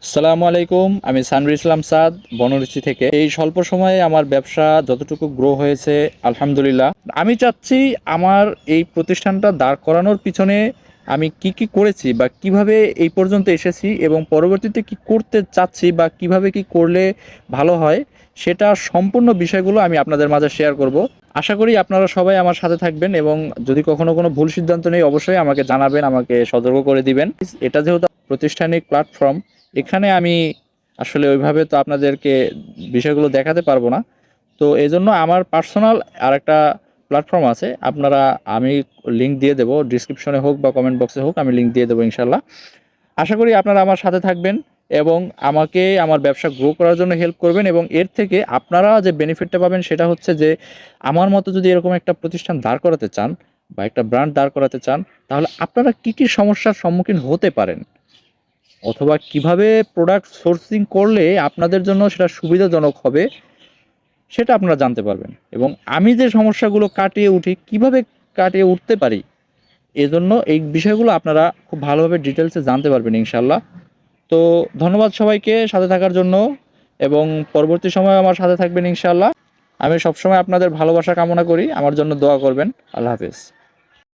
আসসালামু আলাইকুম। আমি সানভীর ইসলাম সাদ, বনরুচি থেকে। এই স্বল্প সময়ে আমার ব্যবসা যতটুকু গ্রো হয়েছে, আলহামদুলিল্লাহ। আমি চাচ্ছি আমার এই প্রতিষ্ঠানটা দাঁড় করানোর পিছনে আমি কি কি করেছি বা কিভাবে এই পর্যন্ত এসেছি এবং পরবর্তীতে কি করতে চাচ্ছি বা কিভাবে কি করলে ভালো হয়, সেটা সম্পূর্ণ বিষয়গুলো আমি আপনাদের মাঝে শেয়ার করব। আশা করি আপনারা সবাই আমার সাথে থাকবেন এবং যদি কখনো কোনো ভুল সিদ্ধান্ত নেই অবশ্যই আমাকে জানাবেন, আমাকে সতর্ক করে দিবেন। এটা যেহেতু প্রাতিষ্ঠানিক প্ল্যাটফর্ম, এখানে আমি আসলে ওইভাবে তো আপনাদেরকে বিষয়গুলো দেখাতে পারবো না। তো এই জন্য আমার পার্সোনাল আর একটা প্ল্যাটফর্ম আছে, আমি লিঙ্ক দিয়ে দেবো, ডিসক্রিপশনে হোক বা কমেন্ট বক্সে হোক, আমি লিঙ্ক দিয়ে দেবো ইনশাল্লাহ। আশা করি আপনারা আমার সাথে থাকবেন এবং আমাকে আমার ব্যবসা গ্রো করার জন্য হেল্প করবেন, এবং এর থেকে আপনারা যে বেনিফিটটা পাবেন সেটা হচ্ছে যে আমার মতো যদি এরকম একটা প্রতিষ্ঠান দাঁড় করাতে চান বা একটা ব্র্যান্ড দাঁড় করাতে চান, তাহলে আপনারা কি কি সমস্যার সম্মুখীন হতে পারেন অথবা কিভাবে প্রোডাক্ট সোর্সিং করলে আপনাদের জন্য সেটা সুবিধাজনক হবে সেটা আপনারা জানতে পারবেন, এবং আমি যে সমস্যাগুলো কাটিয়ে উঠি কিভাবে কাটিয়ে উঠতে পারি, এজন্য এই বিষয়গুলো আপনারা খুব ভালোভাবে ডিটেলসে জানতে পারবেন ইনশাল্লাহ। তো ধন্যবাদ সবাইকে সাথে থাকার জন্য, এবং পরবর্তী সময় আমার সাথে থাকবেন ইনশাল্লাহ। আমি সবসময় আপনাদের ভালোবাসা কামনা করি, আমার জন্য দোয়া করবেন। আল্লাহ হাফেজ।